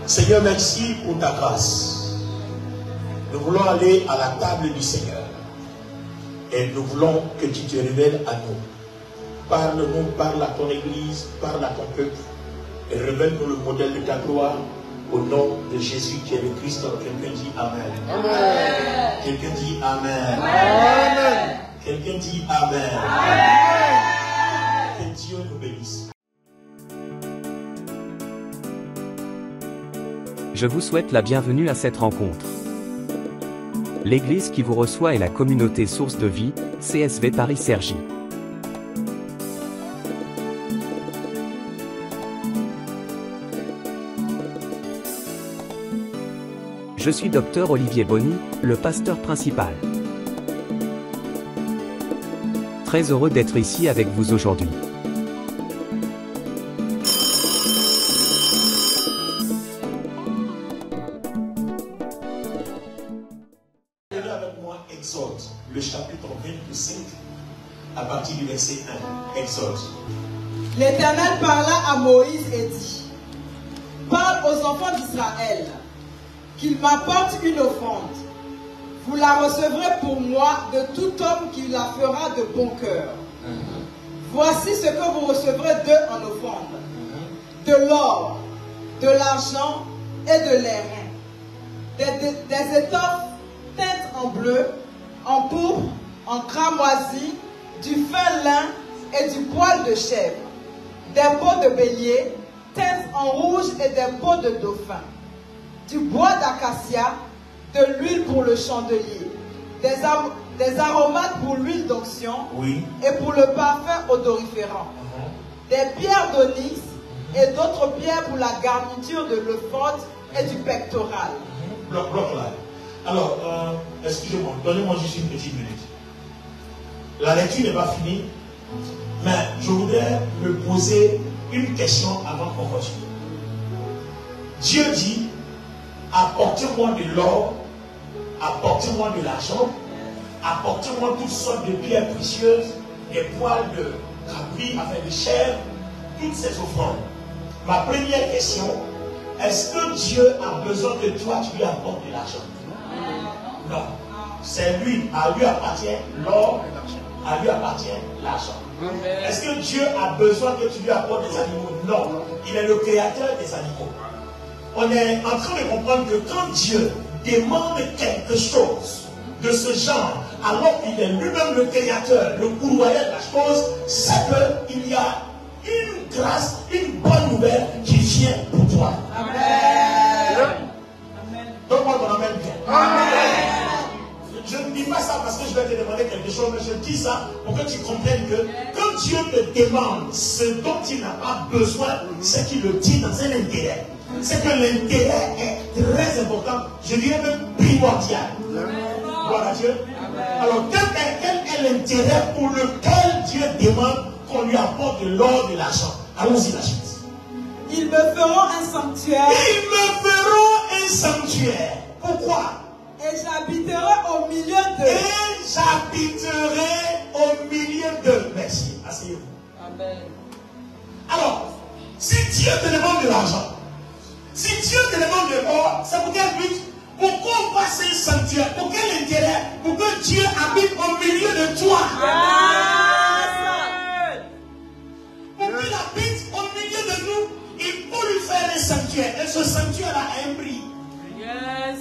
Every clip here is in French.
Seigneur, merci pour ta grâce. Nous voulons aller à la table du Seigneur. Et nous voulons que tu te révèles à nous. Parle-nous, parle à ton Église, parle à ton peuple. Et révèle-nous le modèle de ta gloire. Au nom de Jésus qui est le Christ. Quelqu'un dit Amen. Amen. Quelqu'un dit Amen. Amen. Quelqu'un dit Amen. Amen. Que Dieu nous bénisse. Je vous souhaite la bienvenue à cette rencontre. L'église qui vous reçoit est la communauté Source de Vie, CSV Paris-Cergy. Je suis Dr Olivier Bonny, le pasteur principal. Très heureux d'être ici avec vous aujourd'hui. Regardez avec moi Exode, le chapitre 25, à partir du verset 1. Exode. L'Éternel parla à Moïse et dit: parle aux enfants d'Israël qu'ils m'apportent une offrande. Vous la recevrez pour moi de tout homme qui la fera de bon cœur. Voici ce que vous recevrez d'eux en offrande: de l'or, de l'argent et de l'airain, des étoffes teintes en bleu, en pourpre, en cramoisi, du fin lin et du poil de chèvre, des peaux de bélier teintes en rouge et des peaux de dauphin, du bois d'acacia, de l'huile pour le chandelier, des aromates pour l'huile d'onction, oui, et pour le parfum odoriférant, des pierres d'onyx et d'autres pierres pour la garniture de l'éphod et du pectoral. Bloc là. Alors, excusez-moi, donnez-moi juste une petite minute. La lecture n'est pas finie, mais je voudrais me poser une question avant qu'on continue. Dieu dit: apportez-moi de l'or, apportez-moi de l'argent, apportez-moi toutes sortes de pierres précieuses, des poils de cabri, enfin de chair, toutes ces offrandes. Ma première question: est-ce que Dieu a besoin que toi tu lui apportes de l'argent? Non. C'est lui, à lui appartient l'or, à lui appartient l'argent. Est-ce que Dieu a besoin que tu lui apportes des animaux? Non. Il est le créateur des animaux. On est en train de comprendre que quand Dieu demande quelque chose de ce genre, alors qu'il est lui-même le créateur, le pourvoyeur de la chose, c'est qu'il y a une grâce, une bonne nouvelle qui vient pour toi. Amen. Donne-moi ton amen bien. Amen. Je ne dis pas ça parce que je vais te demander quelque chose, mais je dis ça pour que tu comprennes que quand Dieu te demande ce dont il n'a pas besoin, c'est qu'il le dit dans un intérêt. C'est que l'intérêt est très important, je dirais même primordial. Gloire à Dieu. Alors, quel est l'intérêt pour lequel Dieu demande qu'on lui apporte de l'or et de l'argent? Allons-y la suite. Ils me feront un sanctuaire. Ils me feront un sanctuaire. Pourquoi? Et j'habiterai au milieu d'eux. Et j'habiterai au milieu d'eux. Merci. Asseyez-vous. Amen. Alors, si Dieu te demande de l'argent, si Dieu te demande de l'or, c'est pour quel but? Pourquoi on passe un sanctuaire? Pour quel intérêt? Pour que Dieu habite au milieu de toi. Pour qu'il habite au milieu de nous, il faut lui faire un sanctuaire. Et ce sanctuaire a un prix. Yes.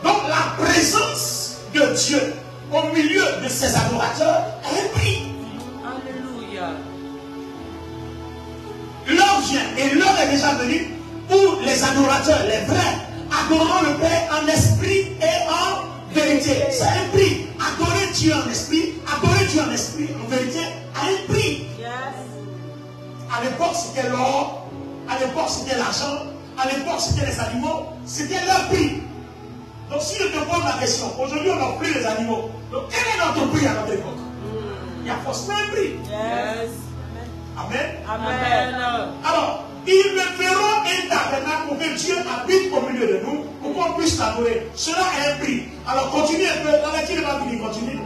Donc la présence de Dieu au milieu de ses adorateurs a un prix. Alléluia. L'heure vient, et l'heure est déjà venue, où les adorateurs, les vrais, adoreront le Père en esprit et en vérité. C'est un prix. Adorer Dieu en esprit, adorer Dieu en esprit, en vérité, a un prix. Yes. À l'époque, c'était l'or, à l'époque, c'était l'argent, à l'époque, c'était les animaux, c'était leur prix. Donc, si je te pose la question, aujourd'hui, on n'a plus les animaux. Donc, quel est notre prix à notre époque? Il y a forcément un prix. Yes. Amen. Amen. Alors, ils me feront un tabernacle pour que Dieu habite au milieu de nous, pour qu'on puisse l'adorer. Cela a un prix. Alors, continuez un peu. Dans la qui va finir, continue.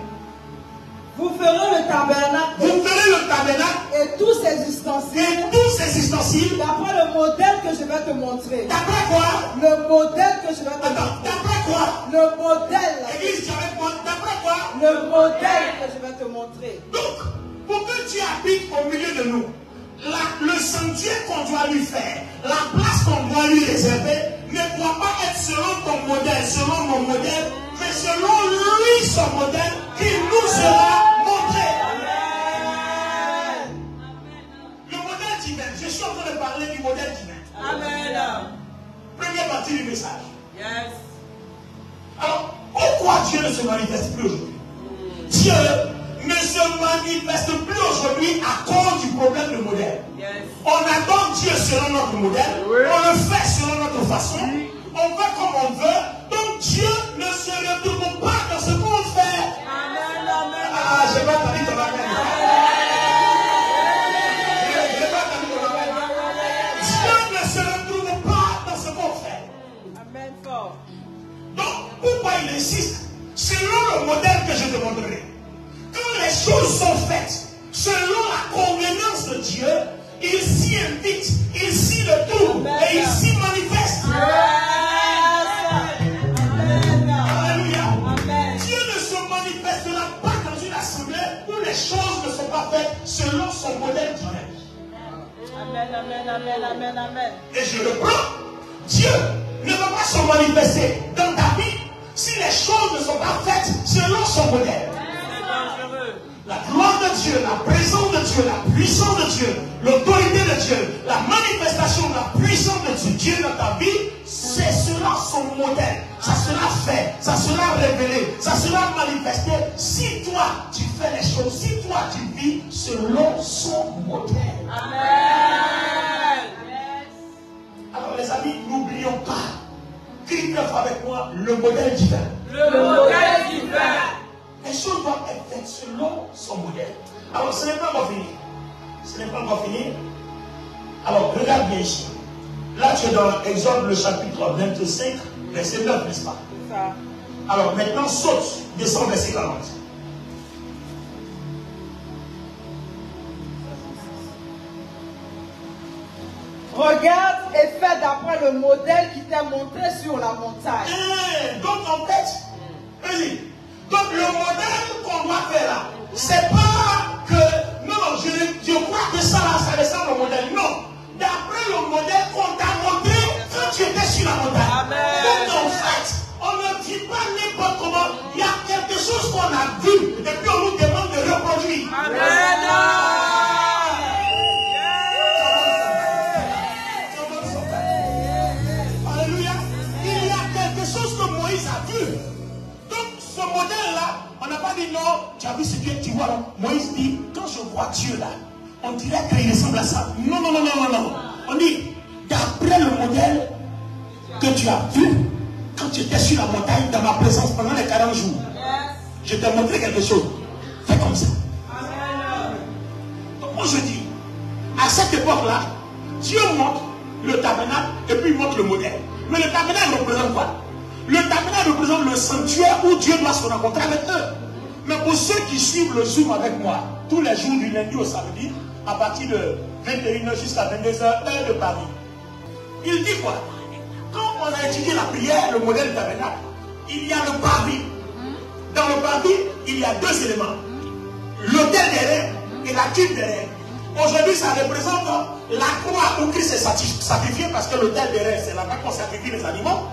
Vous ferez le tabernacle. Vous ferez le tabernacle. Et tous ses ustensiles. Et tous ses ustensiles. facile. D'après le modèle que je vais te montrer. D'après quoi? Le modèle que je vais te Attends, montrer. d'après quoi? Le modèle. Église, tu avec moi. D'après quoi? Le modèle que je vais te montrer. Donc, pour que Dieu habite au milieu de nous, le sanctuaire qu'on doit lui faire, la place qu'on doit lui réserver, ne doit pas être selon ton modèle, selon mon modèle, mais selon lui, son modèle, qui nous sera montré. Amen. Le modèle divin, je suis en train de parler du modèle divin. Amen. Première partie du message. Yes. Alors, pourquoi Dieu ne se manifeste plus aujourd'hui? Dieu ne se manifeste plus aujourd'hui à cause du problème de modèle. Yes. On adore Dieu selon notre modèle, on le fait selon notre façon, on fait comme on veut, donc Dieu ne se retrouve pas dans ce qu'on fait. Amen. Amen. Ah, je n'ai pas entendu ton amen. Je n'ai pas entendu ton amen. Dieu ne se retrouve pas dans ce qu'on fait. Amen fort. Donc, pourquoi il insiste? Selon le modèle que je te montrerai. Quand les choses sont faites selon la convenance de Dieu, il s'y invite, il s'y retrouve et il s'y manifeste. Alléluia. Dieu ne se manifestera pas dans une assemblée où les choses ne sont pas faites selon son modèle divin. Amen, amen, amen, amen, amen. Et je reprends, Dieu ne va pas se manifester dans ta vie si les choses ne sont pas faites selon son modèle. La gloire de Dieu, la présence de Dieu, la puissance de Dieu, l'autorité de Dieu, la manifestation de la puissance de Dieu dans ta vie, c'est cela son modèle. Ça sera fait, ça sera révélé, ça sera manifesté si toi tu fais les choses, si toi tu vis selon son modèle. Amen. Alors les amis, n'oublions pas, criez avec moi le modèle divin. Le modèle divin. Les choses doivent être faites selon son modèle. Alors, ce n'est pas encore fini. Ce n'est pas encore fini. Alors, regarde bien ici. Là, tu es dans Exode, le chapitre 25, verset 9, n'est-ce pas? Ça. Alors, maintenant, saute, descends, verset 40. Regarde et fais d'après le modèle qui t'est montré sur la montagne. Donc, en fait, vas-y. Donc le modèle qu'on doit faire là, c'est pas que, non, je crois que ça là, ça ressemble au modèle. Non, d'après le modèle qu'on t'a montré quand tu étais sur la montagne. Amen. Donc en fait, on ne dit pas n'importe comment. Il y a quelque chose qu'on a vu et puis on nous demande de reproduire. Amen. Alléluia. Il y a quelque chose que Moïse a vu. Ce modèle-là, on n'a pas dit non, tu as vu ce que tu vois là. Moïse dit, quand je vois Dieu là, on dirait qu'il ressemble à ça. Non, non, non, non, non, non. On dit, d'après le modèle que tu as vu, quand tu étais sur la montagne, dans ma présence pendant les 40 jours, je t'ai montré quelque chose. Fais comme ça. Donc moi je dis, à cette époque-là, Dieu montre le tabernacle et puis il montre le modèle. Mais le tabernacle représente quoi? Le tabernacle représente le sanctuaire où Dieu doit se rencontrer avec eux. Mais pour ceux qui suivent le Zoom avec moi, tous les jours du lundi au samedi, à partir de 21h jusqu'à 22h, heure de Paris, il dit quoi? Quand on a étudié la prière, le modèle du tabernacle, il y a le parvis. Dans le parvis, il y a deux éléments. L'autel des reins et la cuve des reins. Aujourd'hui, ça représente la croix où Christ est sacrifié parce que l'autel des reins, c'est là-bas qu'on sacrifie les animaux.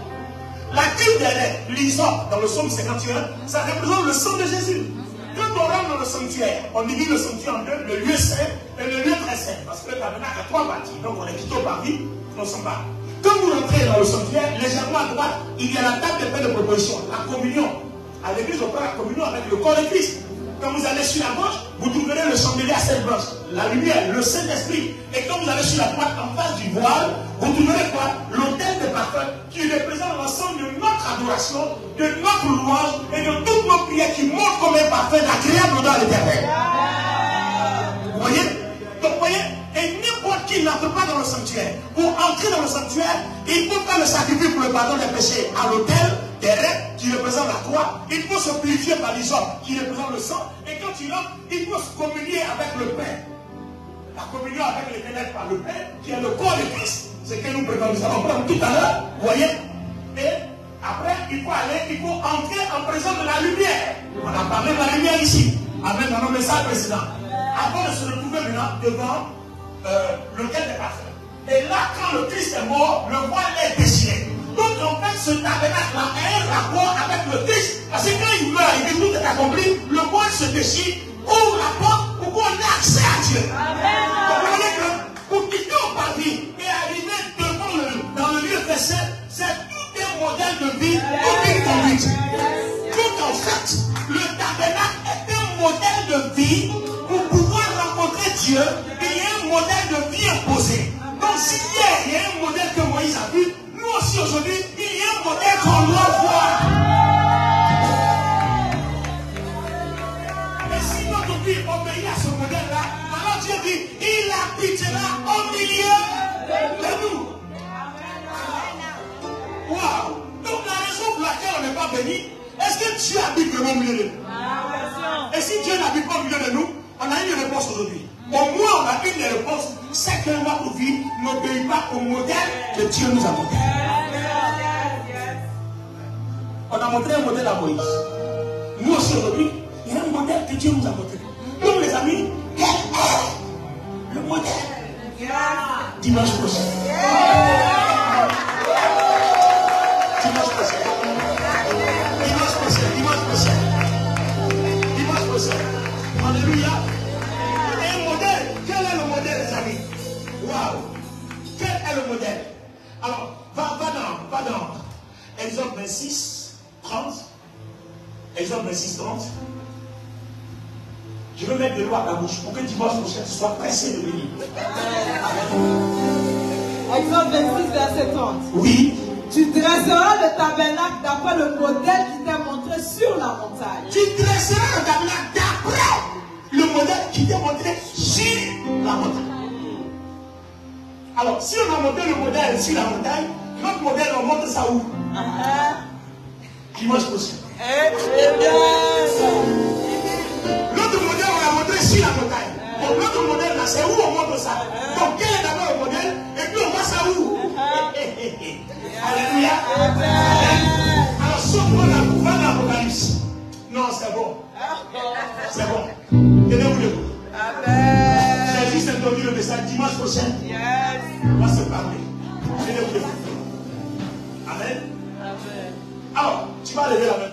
La cuve des reins, l'hysope, dans le psaume 51, ça représente le sang de Jésus. Quand on rentre dans le sanctuaire, on divise le sanctuaire en deux, le lieu saint et le lieu très saint. Parce que le tabernacle a trois parties. Donc on est quitté au parvis, on s'en va. Quand vous rentrez dans le sanctuaire, légèrement à droite, il y a la table de paix de proposition, la communion. À l'église, on prend la communion avec le corps de Christ. Quand vous allez sur la gauche, vous trouverez le chandelier à 7 branches, la lumière, le Saint-Esprit. Et quand vous allez sur la droite, en face du voile, vous trouverez quoi? L'autel de parfum qui représente l'ensemble de notre adoration, de notre louange et de toutes nos prières qui montrent comme un parfum agréable dans l'Éternel. Vous voyez? Donc vous voyez, et n'importe qui n'entre pas dans le sanctuaire. Pour entrer dans le sanctuaire, il faut faire le sacrifice pour le pardon des péchés à l'autel des reins qui représente la croix. Il faut se purifier par l'hysope qui représente le sang. Et quand il entre, il faut se communier avec le pain. la communion avec l'Éternel par le pain, qui est le corps de Christ, c'est que nous allons prendre tout à l'heure, vous voyez. Et après, il faut entrer en présence de la lumière. On a parlé de la lumière ici, avec dans nos messages précédents. Avant de se retrouver maintenant devant l'autel des parfums. Et là, quand le Christ est mort, le voile est déchiré. Donc en fait, ce tabernacle-là a un rapport avec le Christ. Parce que quand il meurt, il dit tout est accompli, le voile se déchire, ouvre la porte pour qu'on ait accès à Dieu. Vous comprenez que pour quitter au paradis et arriver dans le lieu très saint, c'est tout un modèle de vie, toute une conduite. Donc en fait, le tabernacle est un modèle de vie pour pouvoir rencontrer Dieu et il y a un modèle de vie imposé. Donc si hier il y a un modèle que Moïse a vu, nous aussi aujourd'hui, il y a un modèle qu'on doit voir. Et si notre vie obéit à ce modèle-là, alors Dieu dit, il habitera au milieu de nous. Waouh! Donc la raison pour laquelle on n'est pas béni, est-ce que Dieu habite vraiment au milieu de nous? Et si Dieu n'habite pas au milieu de nous, on a une réponse aujourd'hui. Au moins on a une réponse, c'est que notre vie n'obéit pas au modèle que Dieu nous a montré. On a montré un modèle à Moïse. Nous aussi aujourd'hui, il y a un modèle que Dieu nous a montré. Donc les amis, quel est le modèle? Dimanche prochain. Dimanche prochain. Dimanche prochain. Dimanche prochain. Dimanche prochain. Alléluia. Un modèle. Quel est le modèle, les amis? Waouh. Quel est le modèle? Alors, va dans Exode 26, 30. Exode 26, 30. Je veux mettre de l'eau à ta bouche pour que dimanche prochain tu sois pressé de venir. Exode 26, verset 30. Oui. Tu dresseras le tabernacle d'après le modèle qui t'est montré sur la montagne. Tu dresseras le tabernacle d'après le modèle qui t'est montré sur la montagne. Alors, si on a montré le modèle sur la montagne, notre modèle, on montre ça où? Dimanche prochain. Notre modèle, on l'a montré sur la montagne. Donc, notre modèle, là, c'est où on montre ça? Donc, quel est d'abord le modèle? Et puis, on voit ça où? Alléluia. Alors, sauf qu'on va dans l'Apocalypse. Non, c'est bon. C'est bon. Tenez-vous debout. J'ai juste introduit le message. Dimanche prochain, on va se parler. Tenez-vous debout. Amen. Alors, tu vas lever la main